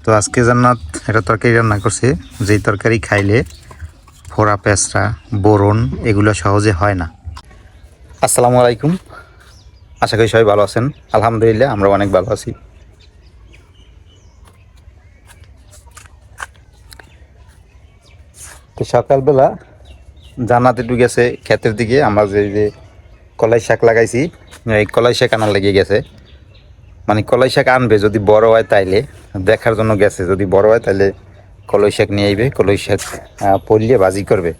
তো আজকে জান্নাত এটা তরকারি রান্না করছে, যেই তরকারি খাইলে ফোড়া পেঁচড়া বোরন এগুলো সহজে হয় না। আসসালামু আলাইকুম, আশা করি সবাই ভালো আছেন। আলহামদুলিল্লাহ আমরা অনেক ভালো আছি। তো সকালবেলা জান্নাত একটু গেছে ক্ষেতের দিকে। আমরা যে কলাই শাক লাগাইছি, এই কলাই শাক আনার লেগে গেছে। মানে কলাই শাক আনবে, যদি বড় হয় তাইলে দেখার জন্য গেছে, যদি বড় হয় তাহলে কলাই শাক নিয়ে আইবে, কলাই শাক পড়লে ভাজি করবে,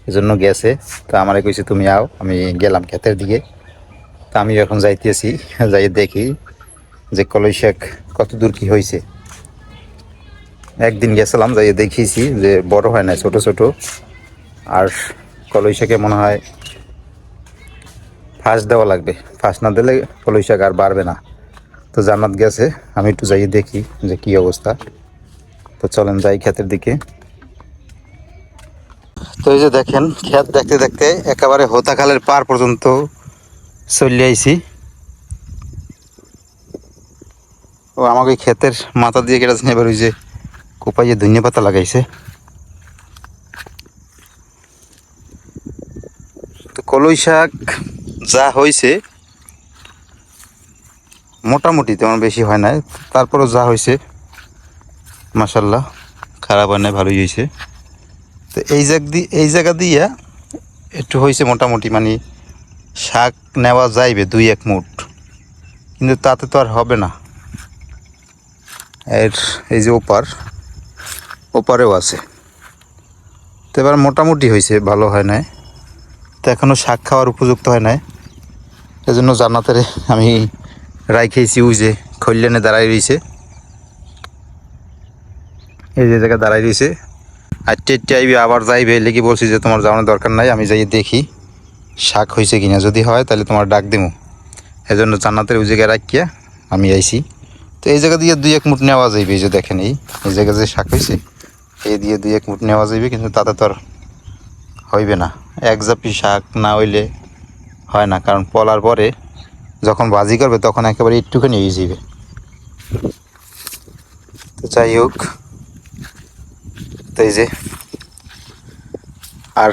এজন্য গেছে। তো আমারে কইছে তুমি আও, আমি গেলাম ক্ষেতের দিকে। তো আমি এখন যাইতেছি, যাই দেখি যে কলাই শাক কত দূর কি হয়েছে। একদিন গেছিলাম, যাই দেখিয়েছি যে বড় হয় না, ছোট ছোট। আর কলাই শাকে মনে হয় ফাঁস দেওয়া লাগবে, ফাঁস না দিলে কলাই শাক আর বাড়বে না। তো জান্নাত গেছে, আমি একটু যাই দেখি যে কি অবস্থা। তো চলেন যাই ক্ষেতের দিকে। তো এই যে দেখেন, ক্ষেত দেখতে দেখতে একেবারে হোতাখালের পার পর্যন্ত চলে আইছি। ও আমাকে ক্ষেতের মাথা দিয়ে কেটে এবার ওই যে কোপাইয়ে ধনিয়া পাতা লাগাইছে। তো কলই শাক যা হয়েছে মোটামুটি, তেমন বেশি হয় নাই, তারপরও যা হয়েছে মাশাল্লাহ, খারাপ হয় নাই, ভালোই হয়েছে। তো এই জায়গা দিয়া একটু হয়েছে মোটামুটি, মানে শাক নেওয়া যাইবে 2-1 মুঠ, কিন্তু তাতে তো আর হবে না। এর এই যে ওপারেও আছে। তো এবার মোটামুটি হয়েছে, ভালো হয় নাই। তো এখনও শাক খাওয়ার উপযুক্ত হয় নাই, এজন্য জান্নাতের আমি রাইখেছি ওই যে খৈলেনে দাঁড়াই রয়েছে, এই যে জায়গায় দাঁড়াই রয়েছে। আর টেটে আইবি, আবার যাইবে, লেগে বলছি যে তোমার যাওয়ানোর দরকার নাই, আমি যাই দেখি শাক হয়েছে কিনা, যদি হয় তাহলে তোমার ডাক দেবো। এজন্য জান্নাতের ওই জায়গায় রাখিয়া আমি আইছি। তো এই জায়গা দিয়ে 2-1 মুঠ নেওয়া যাইবে, এই যে দেখেন এই জায়গায় যে শাক হয়েছে, এই দিয়ে 2-1 মুঠ নেওয়া যাইবে, কিন্তু তাতে তো আর হইবে না। এক জাপি শাক না হইলে হয় না, কারণ পলার পরে যখন ভাজি করবে তখন একেবারে একটুখানি হয়ে যাবে। তো যাই হোক, তো এই যে আর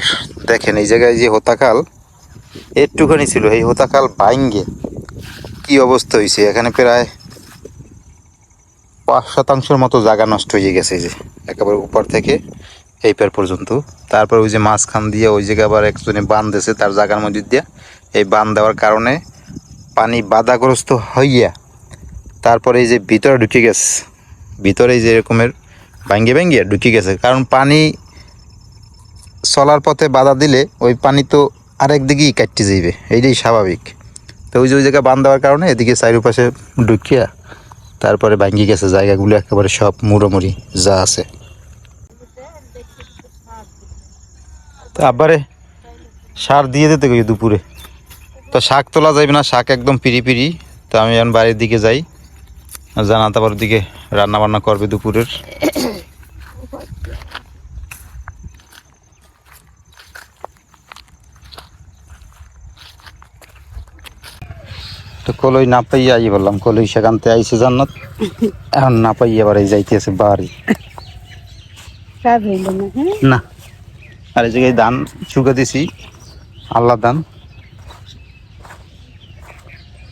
দেখেন এই জায়গায় যে হোতাকাল একটুখানি ছিল, এই হোতাকাল ভাঙ্গে কি অবস্থা হয়েছে। এখানে প্রায় 5% মতো জায়গা নষ্ট হয়ে গেছে, এই যে একেবারে উপর থেকে এই পার পর্যন্ত। তারপর ওই যে মাঝখান দিয়ে ওই জায়গায় আবার একজনে বাঁধ দিয়েছে তার জায়গার মধ্যে দিয়ে, এই বাঁধ দেওয়ার কারণে পানি বাধাগ্রস্ত হইয়া তারপরে এই যে ভিতরে ঢুকে গেছে, ভিতরে এই যে এরকমের ভাঙ্গে ভাঙ্গে ঢুকে গেছে। কারণ পানি চলার পথে বাধা দিলে ওই পানি তো আরেক দিকেই কাটতে যাইবে, এইটাই স্বাভাবিক। তো ওই যে ওই জায়গায় বাঁধ দেওয়ার কারণে এদিকে চারিপাশে ঢুকিয়া তারপরে ভাঙ্গি গেছে জায়গাগুলো, একেবারে সব মুড়োমুড়ি যা আছে। তো আবারে সার দিয়ে দিতে গেছি দুপুরে, তো শাক তোলা যাইবে না, শাক একদম পিরি পিরি। তো আমি এখন বাড়ির দিকে যাই, জানাত আবার দিকে রান্না বান্না করবে দুপুরের। তো কলই না পাইয়া আই বললাম, কলই শাক আনতে আইছে জান্নাত, এখন না পাইয়া এবার এই যাইতেছে বাড়ি। না, আর এই জায়গায় ধান শুকা দিছি, আল্লাহ ধান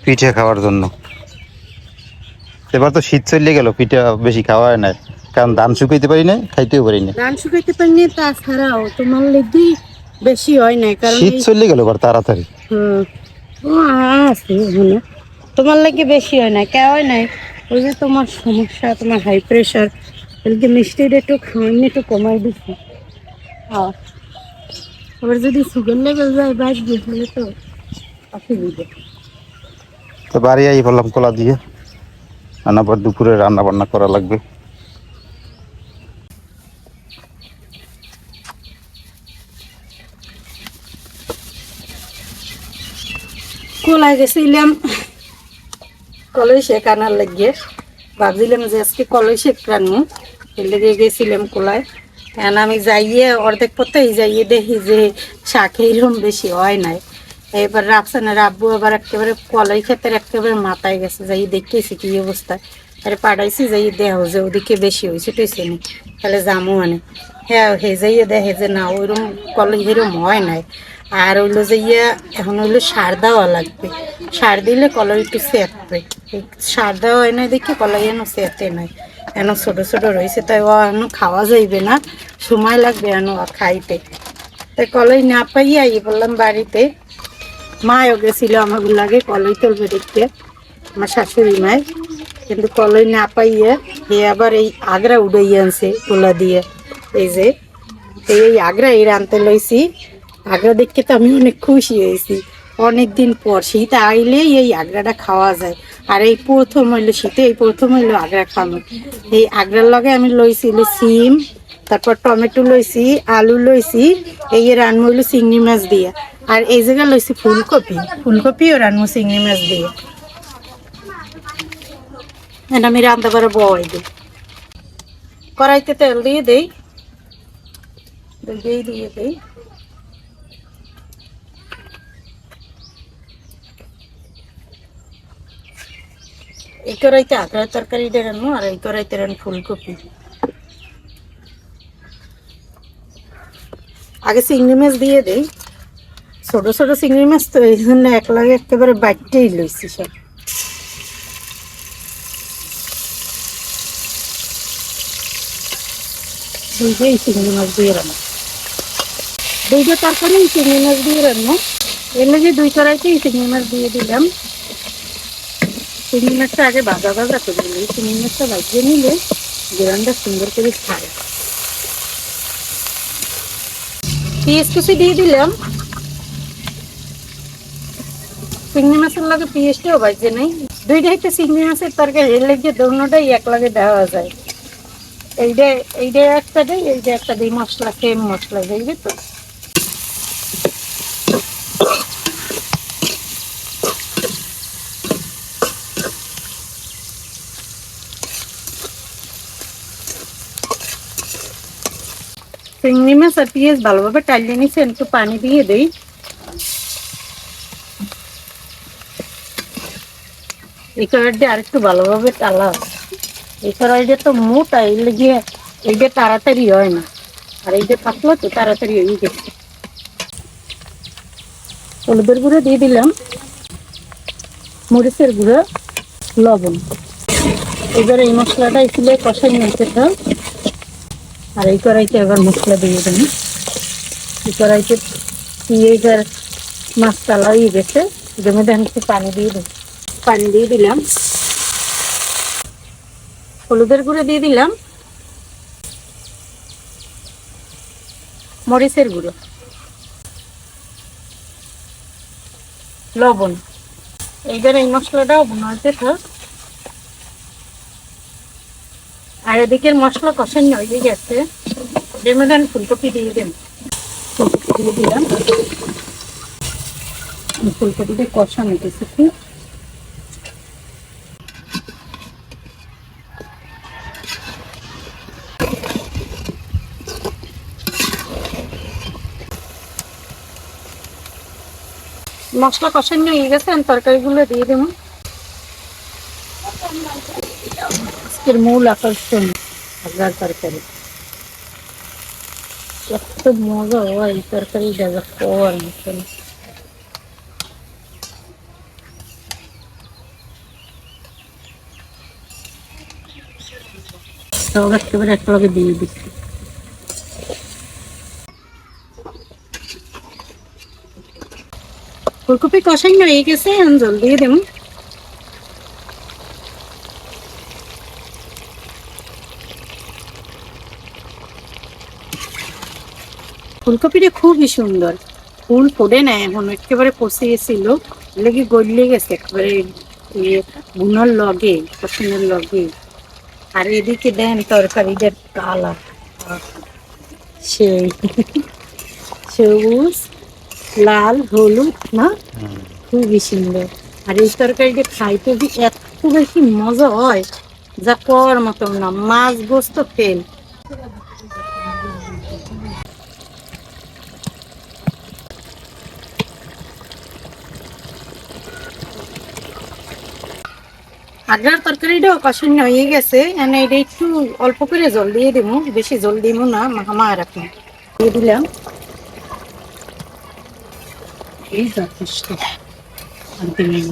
পিঠে খাওয়ার জন্য। এবার তো শীত চলে গেল, পিঠে বেশি খাওয়া হয় না, কারণ ধান শুকাইতে পারি না, খাইতেও পারি না। ধান শুকাইতে পারি না, তাছাড়াও তোমার লেগে বেশি হয় না, কারণ শীত চলে গেল এবার তাড়াতাড়ি। ও আছে এখানে, তোমার লাগে বেশি হয় না, কে হয় নাই। ওই যে তোমার সমস্যা, তোমার হাই প্রেশার, এদিকে মিষ্টিটা একটু খাওয়ানি একটু কমাই দিচ্ছি। আবার যদি সুগার লেভেল যায় বাঁচবে, তাহলে তো অসুবিধা। তো বাড়ি আই বললাম কলা দিয়ে, আবার দুপুরে রান্না বান্না করা লাগবে। কোলায় গেছিলাম কলই শেখ আনার লাগিয়ে, ভাবছিলাম যে আজকে কলই শেখ রান্না, এর লেগে গেছিলাম কোলায়। এখন আমি যাইয়ে অর্ধেক পথেই যাইয়ে দেখি যে শাক এইরকম বেশি হয় নাই। এবার রাফসানের আব্বু আবার একেবারে কলাই ক্ষেতের একেবারে মাথায় গেছে, যাই দেখতেছি কি অবস্থা। আরে পাঠাইছি যাই দেহ যে ওদিকে বেশি হয়েছে টুইছে নি তাহলে জামু আনে হ্যাঁ হে যাইয়ে দেখে যে না ওইরকম কলে এরকম হয় নাই আর হইলো যে এখন হইলো সার দেওয়া লাগবে সার দিলে কলাই একটু সেঁতবে সার দেওয়া হয় না দেখি কলাই এনো সেঁতে নাই এন ছোট ছোট রয়েছে তাই ও এনো খাওয়া যাইবে না সময় লাগবে এনো খাইতে তাই কলাই না পাইয়া বললাম বাড়িতে মায়ও গেছিল আমার লাগে কলাই তুলবে দেখতে আমার শাশুড়ি মায় কিন্তু কলাই না পাইয়ে হে আবার এই আগ্রা উড়াইয়া আনছে তোলা দিয়ে এই যে এই আগ্রা এই রানতে লইছি আগ্রা দেখতে তো আমি অনেক খুশি হয়েছি অনেক দিন পর শীত আইলেই এই আগ্রাটা খাওয়া যায় আর এই প্রথম হইলো শীতে এই প্রথম হইলো আগ্রা খানো এই আগ্রার লগে আমি লইছিল সিম তারপর টমেটো লইছি আলু লইছি এই রানমু হইলো চিংড়ি মাছ দিয়ে আর এই জায়গায় লইছি ফুলকপিও রানমু চিংড়ি মাছ দিয়ে আমি রান্না করে বয় দিই কড়াইতে তেল দিয়ে দেই দিয়ে দেই এই কড়াইতে আগ্রার তরকারি রান্না আর এই কড়াইতে রান ফুলকপি আগে চিংড়ি মাছ দিয়ে দেই ছোট ছোট চিংড়ি মাছ তো এই জন্য একলাগে একেবারে বাইটেই লইছি সব দুইটাই চিংড়ি মাছ দিয়ে রান্না দুইটা তরকারি চিংড়ি মাছ দিয়ে রান্না এর লাগে দুই কড়াইতেই চিংড়ি মাছ দিয়ে দিলাম চিংড়ি মাছটা আগে ভাজা ভাজা করে নিই চিংড়ি মাছটা ভাজিয়ে নিলে গ্রানটা সুন্দর করে খায় পেঁয়াজ কুচি দিয়ে দিলাম চিংড়ি মাছের লাগে পেঁয়াজটাও ভাজে নাই দুইটাইতে চিংড়ি মাছের তরকারি এর লাগে দোনোটাই এক লাগে দেওয়া যায় এইটা একটা দেয় এইটা একটা দিই মশলা সেম মশলা দেখবে তো চিংড়ি মাছ আর পেঁয়াজ ভালোভাবে টালিয়ে নিচ্ছে একটু পানি দিয়ে দেই এই কড়াইটা আর একটু ভালোভাবে টালা এই কড়াইটা তো মোটা এই লেগে এইটা তাড়াতাড়ি হয় না আর এইটা পাতলা তো তাড়াতাড়ি হয়ে গেছে হলুদের গুঁড়ো দিয়ে দিলাম মরিচের গুঁড়ো লবণ এবার এই মশলাটা এসে কষাই নিতে আর এই কড়াইতে এবার মশলা দিয়ে দেন এই কড়াইতে পেঁয়াজ আর মাছ তালা হয়ে গেছে জমে দেন একটু পানি দিয়ে দিলাম হলুদের গুঁড়ো দিয়ে দিলাম মরিচের গুঁড়ো লবণ এইবার এই মশলাটাও বানাতে থাক আর এদিকের মশলা কষানো হয়ে গেছে জমে দেন ফুলকপি দিয়ে দেন ফুলকপি দিয়ে দিলাম ফুলকপিটা কষানো গেছে খুব মশলা কষানো হয়ে গেছে আমি তরকারিগুলো দিয়ে দেবো আজকের মূল আকর্ষণ আগ্রার তরকারি এত মজা হয় এই তরকারি দেখা পাওয়ার মতন সব একেবারে একলগে দিয়ে দিচ্ছি ফুলকপি কষানো হয়ে গেছে আমি জল দিয়ে দেবো ফুলকপিটা খুবই সুন্দর ফুল ফোটে না এখন একেবারে পচে গেছিল লেগে গলিয়ে গেছে একেবারে বুনার লগে কষানোর লগে আর এদিকে দেন তরকারিদের কালার সেই সবুজ লাল হলুদ না খুবই সুন্দর আর এই তরকারিটা খাইতে এত বেশি মজা হয় যা কর মতো না মাছ গোস্ত ফেল আগ্রার তরকারিটাও কষানো হয়ে গেছে, মানে এটা একটু অল্প করে জল দিয়ে দেবো, বেশি জল দিব না, মাখামা রাখবো। দিয়ে দিলাম, এই যথেষ্ট। আর দিলাম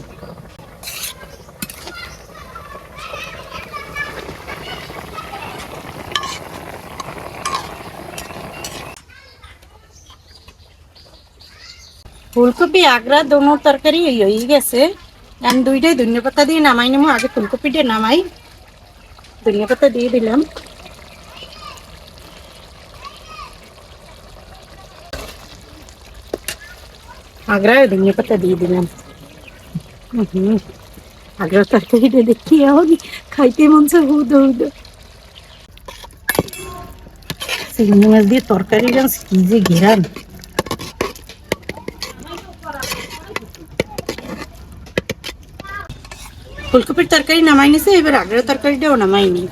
ফুলকপি আগ্রা দোনো তরকারি হয়ে গেছে। আমি দুইটাই ধনিয়া পাতা দিয়ে নামাই নেবো। আগে ফুলকপিটা নামাই, ধনিয়া পাতা দিয়ে দিলাম। আগ্রায় ধনিয়া পাতা দিয়ে দিলাম। আগ্রা তরকারিটা দেখি এখন খাইতে মন চায় হুদ হুদ। চিংড়ি মাছ দিয়ে তরকারি কি যে ঘেরান। ফুলকপির তরকারি নামাই নিছে, এবার আগ্রার তরকারিটাও নামাইনি।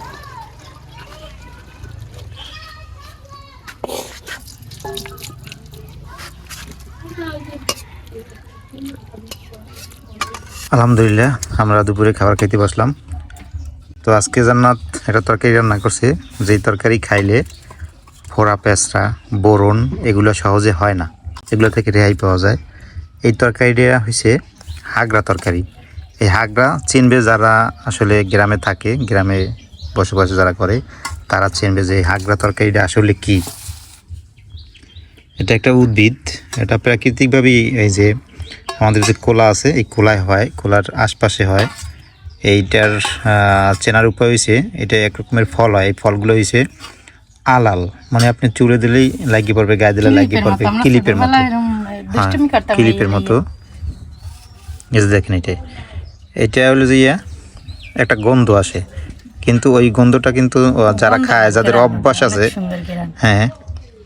আলহামদুলিল্লাহ আমরা দুপুরে খাবার খেতে বসলাম। তো আজকে জান্নাত একটা তরকারি রান্না করছে, যেই তরকারি খাইলে ফোড়া পেঁচড়া বোরন এগুলো সহজে হয় না, এগুলো থেকে রেহাই পাওয়া যায়। এই তরকারিটা হয়েছে হাগরা তরকারি। এই হাগরা চিনবে যারা আসলে গ্রামে থাকে, গ্রামে বসবাস যারা করে তারা চিনবে যে হাগরা তরকারিটা আসলে কি। এটা একটা উদ্ভিদ, এটা প্রাকৃতিকভাবেই এই যে আমাদের যে কোলা আছে এই কোলায় হয়, কোলার আশপাশে হয়। এইটার চেনার উপায় হয়েছে এটা এক রকমের ফল হয়। এই ফলগুলো হয়েছে আলাল, মানে আপনি চুলে দিলেই লাগিয়ে পড়বে, গায়ে দিলে লাগিয়ে পড়বে, ক্লিপের মতো। হ্যাঁ ক্লিপের মতো। এই যে দেখেন এটা হলো যে একটা গন্ধ আসে, কিন্তু ওই গন্ধটা কিন্তু যারা খায়, যাদের অভ্যাস আছে, হ্যাঁ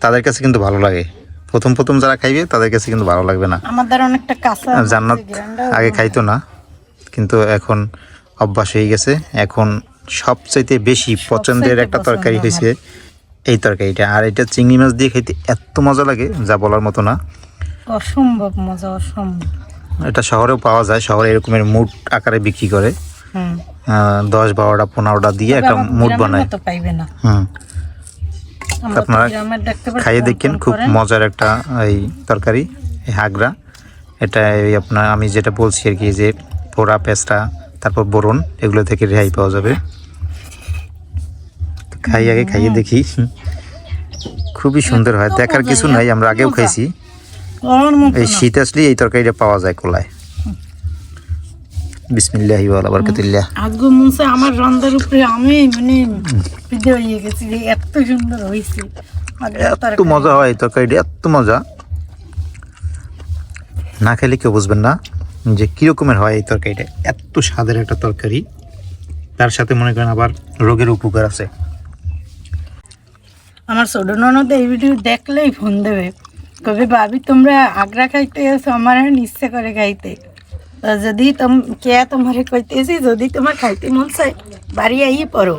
তাদের কাছে কিন্তু ভালো লাগে। প্রথম প্রথম যারা খাইবে তাদের কাছে কিন্তু ভালো লাগবে না। আমাদের অনেকটা কাঁচা। জান্নাত আগে খাইতো না, কিন্তু এখন অভ্যাস হয়ে গেছে। এখন সবচাইতে বেশি পছন্দের একটা তরকারি হয়েছে এই তরকারিটা। আর এটা চিংড়ি মাছ দিয়ে খাইতে এত মজা লাগে যা বলার মতো না, অসম্ভব মজা, অসম্ভব। এটা শহরেও পাওয়া যায়, শহরে এরকমের মুড আকারে বিক্রি করে। 10-12টা 15টা দিয়ে একটা মুড বানায়। আপনারা খাইয়ে দেখেন, খুব মজার একটা এই তরকারি এই হাগরা। এটা এই আপনার আমি যেটা বলছি আর কি, যে পোড়া পেঁচড়া তারপর বোরন এগুলো থেকে রেহাই পাওয়া যাবে। আগে খাইয়ে দেখি, খুবই সুন্দর হয়, দেখার কিছু নাই। আমরা আগেও খাইছি, এই শীত আসলে এই তরকারিটা পাওয়া যায় কোলায়। বিসমিল্লাহি ওয়া বারাকাতুল্লাহ। আজকে মুসে আমার রান্নার উপরে আমি মানে পিদে হয়ে গেছি, এত সুন্দর হইছে। এত মজা হয় তরকারিটা, এত মজা, না খেলে কেউ বুঝবেন না যে কিরকমের হয় এই তরকারিটা। এত স্বাদের একটা তরকারি, তার সাথে মনে করেন আবার রোগের উপকার আছে। আমার ছোট ননদ এই ভিডিও দেখলেই ফোন দেবে, কবে ভাবি তোমরা আগ্রা খাইতে এসো, আমার ইচ্ছে করে খাইতে। যদি তোমার কইতেছি, যদি তোমার খাইতে মন চাই বাড়ি আইয়ে পড়ো,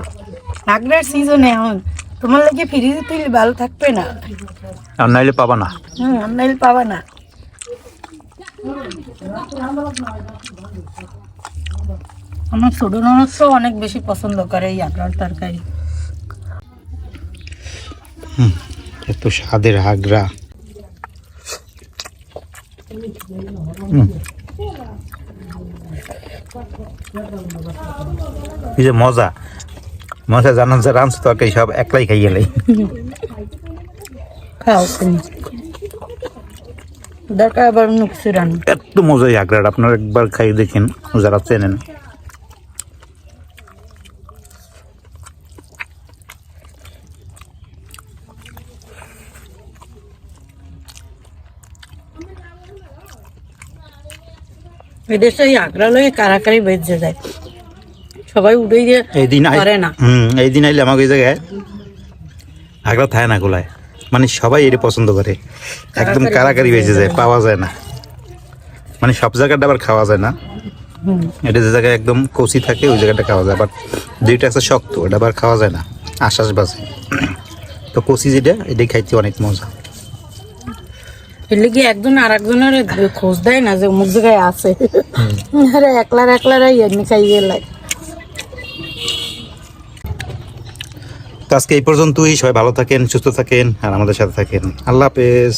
আগ্রার সিজনে এখন তোমার লাগে ফ্রিজে তুলে ভালো থাকবে না, আর নাইলে পাবা না। আর নাইলে পাবা না। আমার ছোট ননদ তো অনেক বেশি পছন্দ করে এই আগ্রার তরকারি। এত স্বাদের হাগরা, কি যে মজা। মজা জানান যে রাঁধছে তরকারি সব একলাই খাই গেলে। খাও তুমি, দরকার আবার নুকসি রান্না। এত মজা এই হাগরাটা, আপনারা একবার খাইয়ে দেখেন যারা চেনেন। এদেশে এই আগ্রা লয়ে কারাকারি বেঁচে যায়, সবাই উঠে গিয়ে পারে না। এই দিন আইলে আমাকে ওই জায়গায় আগ্রা থাকে না গোলায়, মানে সবাই এটা পছন্দ করে, একদম কারাকারি বেঁচে যায়, পাওয়া যায় না। মানে সব জায়গাটা আবার খাওয়া যায় না, এটা যে জায়গায় একদম কচি থাকে ওই জায়গাটা খাওয়া যায়, বাট দুইটা আছে শক্ত, ওটা আবার খাওয়া যায় না, আশ্বাস বাজে। তো কচি যেটা এটাই খাইতে অনেক মজা। এলে কি একজন আর একজনের খোঁজ দেয় না যে অমুক জায়গায় আছে, একলার এমনি খাইয়ে লাগে। তো আজকে এই পর্যন্তই, সবাই ভালো থাকেন, সুস্থ থাকেন, আর আমাদের সাথে থাকেন। আল্লাহ হাফেজ।